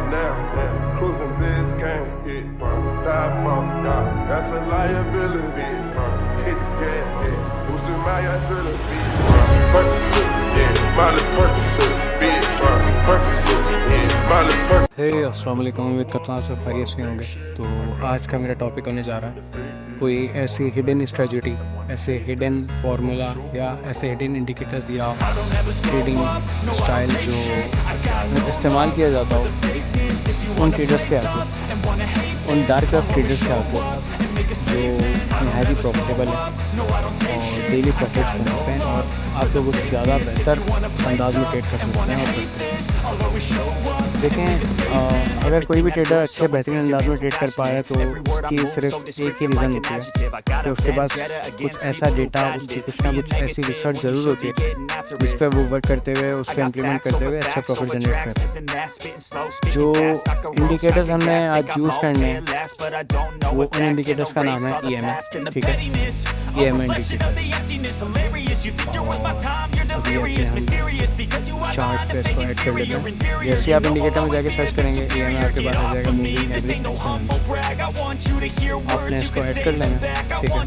now. Cruising Biscayne, hit from the top off, dog. That's a liability, hit the gas, boosting my ability. Percocet, yeah, Molly Percocet, big from Percocet, yeah, Molly Percocet. हे अस्सलाम वालेकुम, उम्मीद करता हूँ आप सब खैरियत से होंगे। तो आज का मेरा टॉपिक होने जा रहा है कोई ऐसी हिडन स्ट्रेटजी, ऐसे हिडन फार्मूला या ऐसे हिडन इंडिकेटर्स या ट्रेडिंग स्टाइल जो इस्तेमाल किया जाता हो उन ट्रेडर्स के आगे, उन डार्क वेब ट्रेडर्स के आगे जो नहायत ही प्रॉफिटेबल है और डेली प्रॉफिट्स बनाते हैं और आप लोगों से ज़्यादा बेहतर अंदाज में ट्रेड कर सकते हैं और करते हैं। देखें, अगर कोई भी ट्रेडर अच्छे बेहतरीन अंदाज में ट्रेड कर पा रहा है तो उसकी सिर्फ एक ही रीज़न होती है कि उसके पास कुछ ऐसा डेटा, उसकी कुछ ना कुछ ऐसी रिसर्च ज़रूर होती है जिस पर वो वर्क करते हुए, उस पर इम्प्लीमेंट करते हुए अच्छा प्रॉफिट जनरेट करते हैं। जो इंडिकेटर्स हमने आज यूज़ करने हैं वो उन इंडिकेटर्स का नाम है EMA, ठीक है, EMA इंडिकेटर। चार्ट पे इसको ऐड कर लेते हैं। जैसे आप इंडिकेटर में जाके सर्च करेंगे EMA आपके पास आ जाएगा, मूविंग एवरेज। आपने इसको ऐड कर लेना, ठीक है,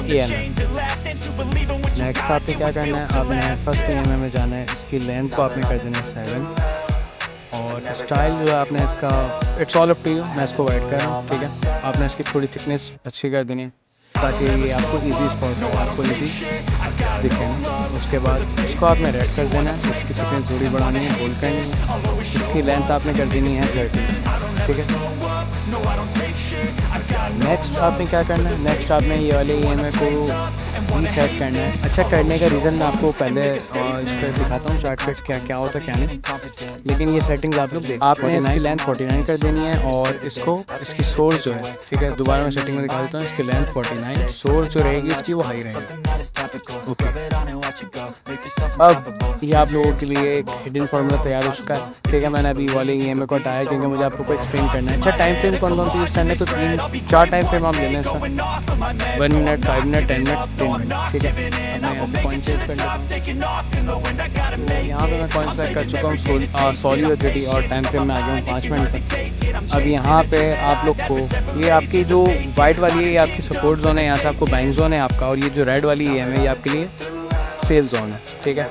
EMA। नेक्स्ट आपने क्या करना है, आपने फर्स्ट EMA में जाना है, इसकी लेंथ को आपने कर देना है 7 और स्टाइल जो है आपने इसका it's all up to you, मैं इसको ऐड कर रहा हूँ, ठीक है। आपने इसकी थोड़ी थिकनेस अच्छी कर देनी है ताकि ये आपको इजी स्पॉट हो, आपको इजी दिखे। उसके बाद इसको आपने रेड कर देना है, इसकी थिकनेस थोड़ी बढ़ानी है, होल्ड करनी है। इसकी लेंथ आपने कर देनी है 30, ठीक है। नेक्स्ट आपने क्या करना है, नेक्स्ट आपने ये वाले EMA को रीसेट करना है। अच्छा, करने का रीज़न मैं आपको पहले इस पर दिखाता हूँ चार्ट पे क्या क्या होता है क्या नहीं, लेकिन ये सेटिंग्स आप लोग देख। आपने इसकी लेंथ 49 कर देनी है और इसको इसकी सोर्स जो है, ठीक है, दोबारा मैं सेटिंग में दिखा देता हूँ। इसकी लेंथ 49, सोर्स जो रहेगी इसकी वो हाई रहेगी, ओके। अब ये आप लोगों के लिए एक हिडन फार्मूला तैयार हो चुका है, ठीक है। मैंने अभी वाले EMA को हटाया क्योंकि मुझे आपको एक्सप्लेन करना है। अच्छा, टाइम फ्रेम कौन कौन सी यूज़ करने, तो 4 टाइम फ्रेम हम ले लें इसका, 1 मिनट, 5 मिनट, 10 मिनट, 10 मिनट, ठीक है। अब मैं यहाँ से पॉइंट चेंज कर लेता हूँ। यहाँ पे मैं पॉइंट सेट कर चुका हूँ सॉलिडिटी और टाइम फ्रेम में आ गया हूँ 5 मिनट तक। अब यहाँ पे आप लोग को ये आपकी जो वाइट वाली है ये आपकी सपोर्ट जोन है, यहाँ से आपको बाइंग जोन है आपका, और ये जो रेड वाली EMA ये आपके लिए सेल जोन है, ठीक है।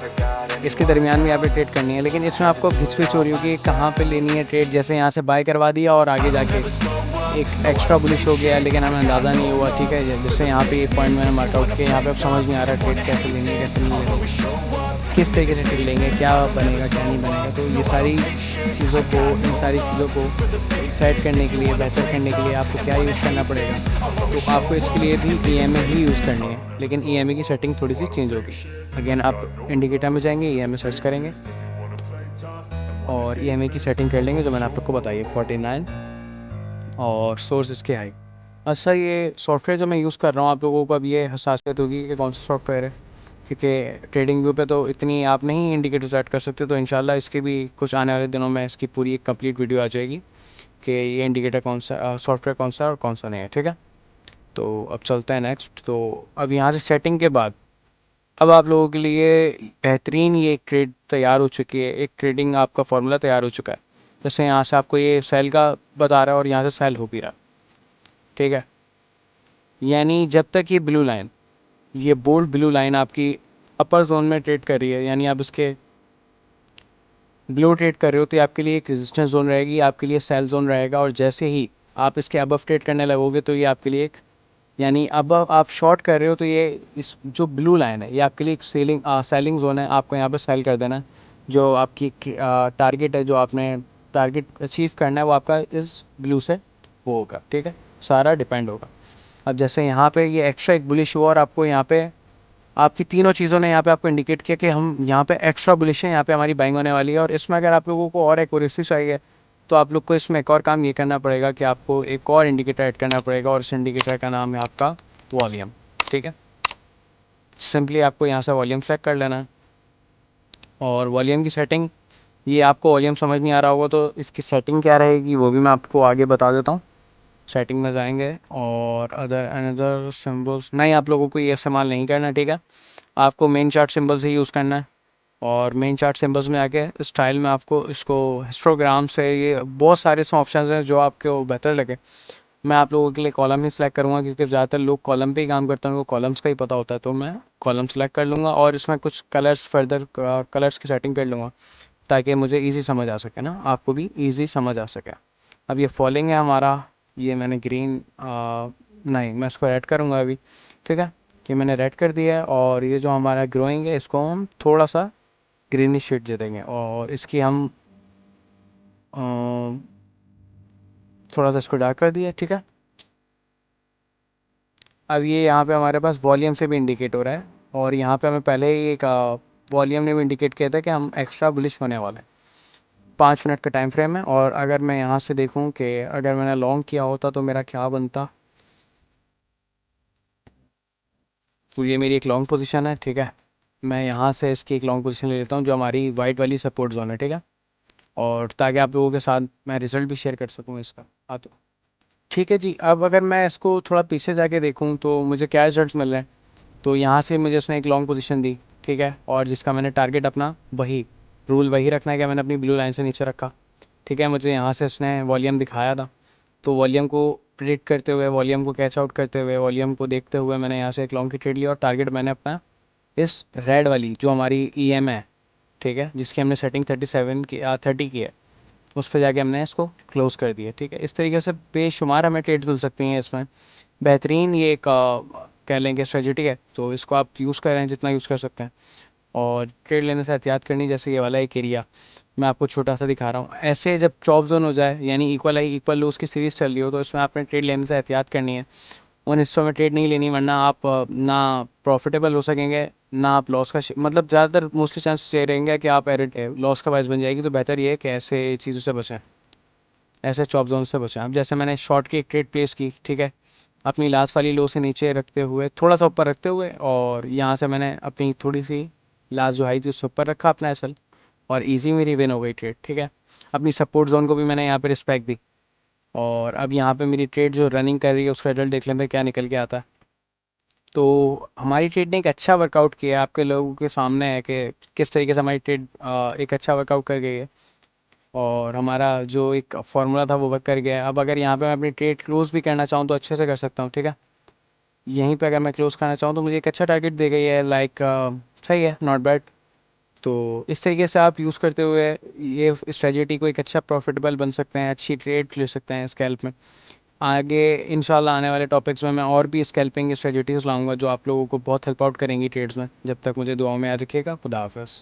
इसके दरमियान में यहाँ पे ट्रेड करनी है, लेकिन इसमें आपको घिचपिच हो रही होगी कहाँ पे लेनी है ट्रेड। जैसे यहाँ से बाय करवा दिया और आगे जाके एक एक्स्ट्रा बुलिश हो गया, लेकिन हमें अंदाज़ा नहीं हुआ, ठीक है। जैसे यहाँ पे एक पॉइंट मैंने मार्कआउट किया, यहाँ पे अब समझ नहीं आ रहा ट्रेड कैसे लेंगे कैसे नहीं लेंगे, किस तरीके से ट्रेड लेंगे, क्या बनेगा क्या नहीं बनेगा। तो ये सारी चीज़ों को, इन सारी चीज़ों को सेट करने के लिए, बेहतर करने के लिए आपको क्या यूज़ करना पड़ेगा, तो आपको इसके लिए भी EMA ही यूज़ करनी है, लेकिन EMA की सेटिंग थोड़ी सी चेंज होगी। अगेन आप इंडिकेटर में जाएंगे, EMA सर्च करेंगे और EMA की सेटिंग कर लेंगे जो मैंने आप लोग को बताई है 49 और सोर्स इसके हाई। अच्छा, ये सॉफ्टवेयर जो मैं यूज़ कर रहा हूँ आप लोगों को अब ये हसासियत होगी कि कौन सा सॉफ्टवेयर है, क्योंकि ट्रेडिंग व्यू पे तो इतनी आप नहीं इंडिकेटर सेट कर सकते। तो इंशाल्लाह इसके भी कुछ आने वाले दिनों में इसकी पूरी एक कंप्लीट वीडियो आ जाएगी कि ये इंडिकेटर कौन सा सॉफ्टवेयर कौन सा है और कौन सा नहीं है, ठीक है। तो अब चलते हैं नेक्स्ट। तो अब यहाँ से सेटिंग के बाद अब आप लोगों के लिए बेहतरीन ये एक ट्रेड तैयार हो चुकी है, एक ट्रेडिंग आपका फार्मूला तैयार हो चुका है। जैसे यहाँ से आपको ये सेल का बता रहा है और यहाँ से सेल हो भी रहा है, ठीक है। यानी जब तक ये ब्लू लाइन, ये बोल्ड ब्लू लाइन आपकी अपर जोन में ट्रेड कर रही है, यानी आप इसके ब्लू ट्रेड कर रहे हो, तो ये आपके लिए एक रेजिस्टेंस जोन रहेगी, आपके लिए सेल जोन रहेगा। और जैसे ही आप इसके अबव ट्रेड करने लगोगे तो ये आपके लिए एक, यानी अब आप शॉर्ट कर रहे हो तो ये इस जो ब्लू लाइन है ये आपके लिए एक सेलिंग जोन है। आपको यहाँ पे सेल कर देना है। जो आपकी टारगेट है, जो आपने टारगेट अचीव करना है, वो आपका इस ब्लू से वो होगा, ठीक है। सारा डिपेंड होगा। अब जैसे यहाँ पे ये एक्स्ट्रा एक बुलिश हुआ और आपको यहाँ पे आपकी तीनों चीज़ों ने यहाँ पे आपको इंडिकेट किया कि हम यहाँ पे एक्स्ट्रा बुलिश हैं, यहाँ पे हमारी बाइंग होने वाली है। और इसमें अगर आप लोगों को और एक्यूरेसी चाहिए तो आप लोग को इसमें एक और काम ये करना पड़ेगा कि आपको एक और इंडिकेटर ऐड करना पड़ेगा, और इस इंडिकेटर का नाम है आपका वॉल्यूम, ठीक है। सिंपली आपको यहाँ से वॉल्यूम सेट कर लेना है और वॉल्यूम की सेटिंग, ये आपको वॉल्यूम समझ नहीं आ रहा होगा तो इसकी सेटिंग क्या रहेगी वो भी मैं आपको आगे बता देता हूँ। सेटिंग में जाएंगे और अनदर सिम्बल्स नहीं, आप लोगों को ये इस्तेमाल नहीं करना, ठीक है। आपको मेन चार्ट सिंबल से यूज़ करना है। और मेन चार्ट सिंबल्स में आके स्टाइल में आपको इसको हिस्टोग्राम से, ये बहुत सारे इसमें ऑप्शन हैं जो आपको बेहतर लगे। मैं आप लोगों के लिए कॉलम ही सिलेक्ट करूँगा क्योंकि ज़्यादातर लोग कॉलम पे ही काम करते हैं, उनको कॉलम्स का ही पता होता है, तो मैं कॉलम सेलेक्ट कर लूँगा और इसमें कुछ कलर्स फर्दर कलर्स की सेटिंग कर लूँगा ताकि मुझे ईज़ी समझ आ सके ना, आपको भी ईज़ी समझ आ सके। अब ये फॉलिंग है हमारा, ये मैंने ग्रीन नहीं, मैं इसको रेड करूँगा अभी, ठीक है, कि मैंने रेड कर दिया है। और ये जो हमारा ग्रोइंग है इसको हम थोड़ा सा ग्रीनिश शेड दे देंगे और इसकी हम थोड़ा सा इसको डार्क कर दिया, ठीक है। अब ये यहाँ पे हमारे पास वॉल्यूम से भी इंडिकेट हो रहा है और यहाँ पे हमें पहले ही एक वॉल्यूम ने भी इंडिकेट किया था कि हम एक्स्ट्रा बुलिश होने वाले हैं। 5 मिनट का टाइम फ्रेम है और अगर मैं यहाँ से देखूँ कि अगर मैंने लॉन्ग किया होता तो मेरा क्या बनता, तो ये मेरी एक लॉन्ग पोजीशन है, ठीक है। मैं यहाँ से इसकी एक लॉन्ग पोजीशन ले लेता हूँ जो हमारी वाइट वाली सपोर्ट जोन है, ठीक है, और ताकि आप लोगों के साथ मैं रिजल्ट भी शेयर कर सकूँ इसका। हाँ, तो ठीक है जी। अब अगर मैं इसको थोड़ा पीछे जाके देखूँ तो मुझे क्या रिजल्ट्स मिल रहे हैं, तो यहाँ से मुझे उसने एक लॉन्ग पोजीशन दी, ठीक है, और जिसका मैंने टारगेट अपना वही रूल वही रखना है कि मैंने अपनी ब्लू लाइन से नीचे रखा, ठीक है। मुझे यहाँ से उसने वॉल्यूम दिखाया था, तो वॉल्यूम को प्रिडिक्ट करते हुए, वॉल्यूम को कैच आउट करते हुए, वॉल्यूम को देखते हुए मैंने यहाँ से एक लॉन्ग की ट्रेड लिया और टारगेट मैंने अपना इस रेड वाली जो हमारी EM है, ठीक है, जिसकी हमने सेटिंग 37 की 30 की है, उस पर जाके हमने इसको क्लोज़ कर दिया, ठीक है। इस तरीके से बेशुमार हमें ट्रेड्स मिल सकती हैं इसमें। बेहतरीन ये एक कह लेंगे स्ट्रेटजी है, तो इसको आप यूज़ कर रहे हैं जितना यूज़ कर सकते हैं। और ट्रेड लेने से एहतियात करनी, जैसे ये वाला एक एरिया मैं आपको छोटा सा दिखा रहा हूँ, ऐसे जब चॉप जोन हो जाए यानी इक्वल हाई इक्वल लो उसकी सीरीज़ चल रही हो, तो इसमें आपने ट्रेड लेने से एहतियात करनी है। उन हिस्सों में ट्रेड नहीं लेनी, वरना आप ना प्रॉफिटेबल हो सकेंगे, ना आप लॉस का मतलब ज़्यादातर मोस्टली चांस ये रहेंगे कि आप लॉस का बायस बन जाएगी। तो बेहतर ये है कि ऐसे चीज़ों से बचें, ऐसे चॉप जोन से बचें। अब जैसे मैंने शॉर्ट की एक ट्रेड प्लेस की, ठीक है, अपनी लास्ट वाली लो से नीचे रखते हुए, थोड़ा सा ऊपर रखते हुए, और यहाँ से मैंने अपनी थोड़ी सी लास्ट जो हाई थी उससे ऊपर रखा अपना एसएल, और इजी मेरी विन हो गई ट्रेड, ठीक है। अपनी सपोर्ट जोन को भी मैंने यहाँ पे रिस्पेक्ट दी और अब यहाँ पे मेरी ट्रेड जो रनिंग कर रही है उसका रिजल्ट देख लेते हैं क्या निकल के आता है। तो हमारी ट्रेड ने एक अच्छा वर्कआउट किया है, आपके लोगों के सामने है कि किस तरीके से हमारी ट्रेड एक अच्छा वर्कआउट कर गई है और हमारा जो एक फार्मूला था वो वर्क कर गया है। अब अगर यहाँ पे मैं अपनी ट्रेड क्लोज भी करना चाहूँ तो अच्छे से कर सकता हूँ, ठीक है। यहीं पे अगर मैं क्लोज करना चाहूँ तो मुझे एक अच्छा टारगेट दे गई है, लाइक सही है, नॉट बैड। तो इस तरीके से आप यूज़ करते हुए ये स्ट्रेटजी को एक अच्छा प्रॉफिटेबल बन सकते हैं, अच्छी ट्रेड ले सकते हैं स्कैल्प में। आगे इंशाल्लाह आने वाले टॉपिक्स में मैं और भी स्कैल्पिंग स्ट्रेटजीज लाऊंगा जो आप लोगों को बहुत हेल्प आउट करेंगी ट्रेड्स में। जब तक मुझे दुआओं में याद रखिएगा। खुदा हाफ़िज़।